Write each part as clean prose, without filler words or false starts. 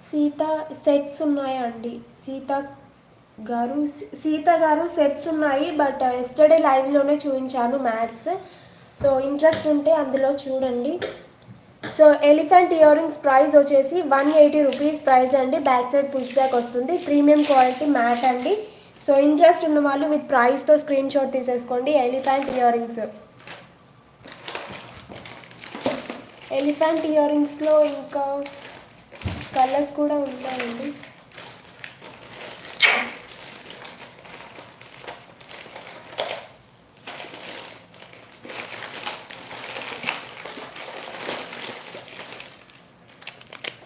Sita sets ఉన్నాయండి. సీత గారు sets ఉన్నాయి. బట్ ఎస్టర్డే లైవ్లోనే చూపించాను మ్యాథ్స్. సో ఇంట్రెస్ట్ ఉంటే అందులో చూడండి. So elephant earrings price వచ్చేసి 180 రూపీస్ ప్రైస్ అండి. బ్యాక్ సైడ్ పుష్ బ్యాక్ వస్తుంది. ప్రీమియం క్వాలిటీ మ్యాట్ అండి. సో ఇంట్రెస్ట్ ఉన్న వాళ్ళు విత్ ప్రైస్తో స్క్రీన్ షాట్ తీసేసుకోండి. ఎలిఫెంట్ ఇయర్ రింగ్స్లో ఇంకా కలర్స్ కూడా ఉన్నాయండి.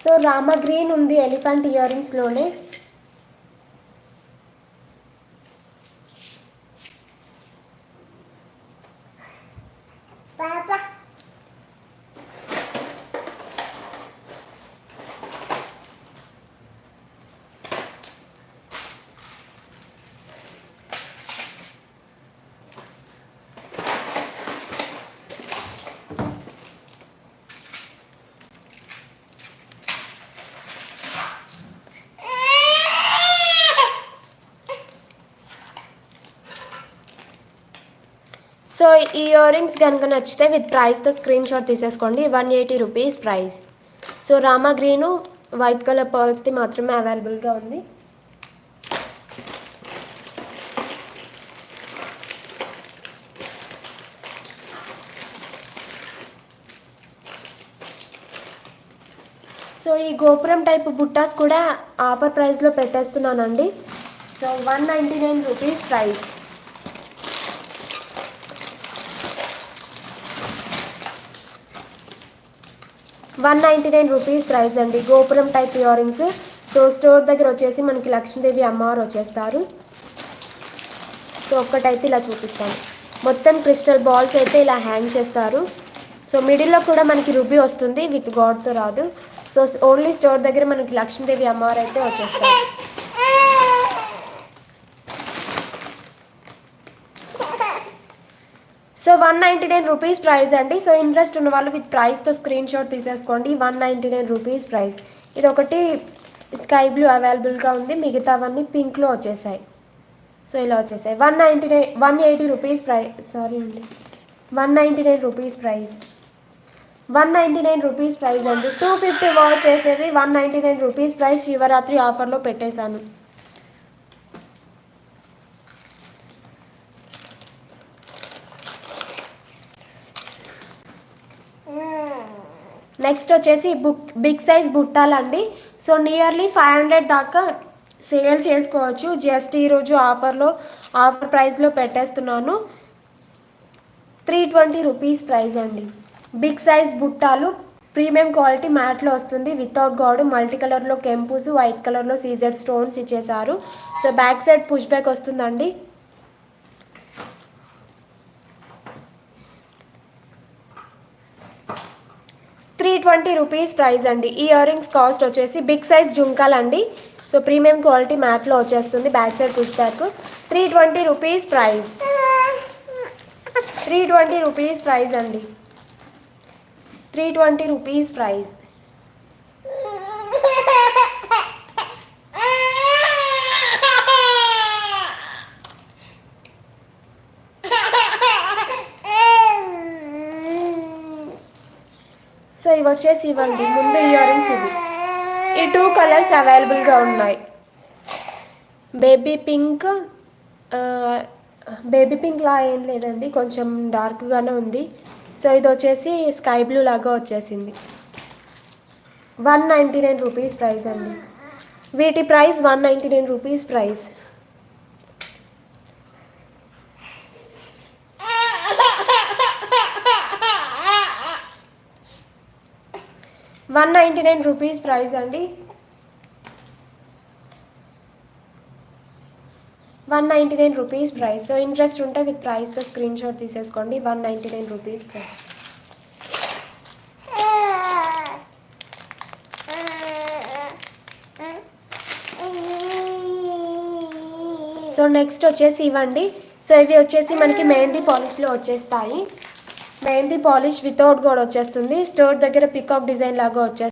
సో రామా గ్రీన్ ఉంది ఎలిఫెంట్ ఇయర్ రింగ్స్లోనే. సో ఈ ఇయర్ రింగ్స్ కనుక నచ్చితే విత్ ప్రైస్తో స్క్రీన్ షాట్ తీసేసుకోండి. 180 rupees price. So Rama green white colour పర్ల్స్ది మాత్రమే అవైలబుల్గా ఉంది. సో ఈ గోపురం టైప్ బుట్టాస్ కూడా ఆఫర్ ప్రైస్లో పెట్టేస్తున్నానండి. So 199 rupees price. 199 rupees price అండి. గోపురం type earrings. So store దగ్గర వచ్చేసి మనకి లక్ష్మీదేవి అమ్మవారు వచ్చేస్తారు. సో ఒక్కటైతే ఇలా చూపిస్తాను. మొత్తం క్రిస్టల్ బాల్స్ అయితే ఇలా హ్యాంగ్ చేస్తారు. సో మిడిల్లో కూడా మనకి రూబీ వస్తుంది, విత్ గాడ్తో రాదు. సో ఓన్లీ స్టోర్ దగ్గర మనకి లక్ష్మీదేవి అమ్మవారు అయితే వచ్చేస్తారు. సో 199 రూపీస్ ప్రైస్ అండి. సో ఇంట్రెస్ట్ ఉన్న వాళ్ళు విత్ ప్రైస్తో స్క్రీన్ షాట్ తీసేసుకోండి. 199 రూపీస్ ప్రైస్. ఇది ఒకటి స్కై బ్లూ అవైలబుల్గా ఉంది, మిగతావన్నీ పింక్లో వచ్చేసాయి. సో ఇలా వచ్చేసాయి. 180 రూపీస్ ప్రైస్. సారీ అండి, 199 రూపీస్ ప్రైస్. 199 రూపీస్ ప్రైస్ అండి. 250 వాచ్ చేసేవి 199 రూపీస్ ప్రైస్. శివరాత్రి ఆఫర్లో పెట్టేశాను. నెక్స్ట్ వచ్చేసి బిగ్ సైజ్ బుట్టాలండి. సో నియర్లీ 500 దాకా సేల్ చేసుకోవచ్చు. జస్ట్ ఈరోజు ఆఫర్ ప్రైస్లో పెట్టేస్తున్నాను. 320 రూపీస్ ప్రైస్ అండి. బిగ్ సైజ్ బుట్టాలు ప్రీమియం క్వాలిటీ మ్యాట్లో వస్తుంది, వితౌట్ గాడ్. మల్టీ కలర్లో కెంపుస్, వైట్ కలర్లో సీజెడ్ స్టోన్స్ ఇచ్చేసారు. So back side push back వస్తుందండి. $320 రూపీస్ ప్రైస్ అండి. ఈ ఇయర్ రింగ్స్ కాస్ట్ వచ్చేసి బిగ్ సైజ్ జుంకాలండి. సో ప్రీమియం క్వాలిటీ మ్యాట్లో వచ్చేస్తుంది. Back side push back. 320 rupees price. 320 rupees price అండి. 320 రూపీస్ ప్రైస్. సో ఇవి వచ్చేసి ఇవ్వండి ముందు ఇయర్ రింగ్స్. ఇవి ఈ 2 కలర్స్ అవైలబుల్గా ఉన్నాయి. బేబీ పింక్ లా ఏం లేదండి, కొంచెం డార్క్గానే ఉంది. సో ఇది వచ్చేసి స్కై బ్లూ లాగా వచ్చేసింది. 199 రూపీస్ ప్రైస్ అండి. వీటి price 199 rupees price. 199 rupees price అండి. 199 రూపీస్ ప్రైస్. సో ఇంట్రెస్ట్ ఉంటే విత్ ప్రైస్తో స్క్రీన్ షాట్ తీసేసుకోండి. 199 రూపీస్ ప్రైస్. సో నెక్స్ట్ వచ్చేసి ఇవ్వండి. సో ఇవి వచ్చేసి మనకి మెహందీ పాలిష్లో వచ్చేస్తాయి. మెహందీ పాలిష్ వితౌట్ కూడా వచ్చేస్తుంది. స్టోర్ దగ్గర పికాక్ డిజైన్ లాగా వచ్చేస్తుంది.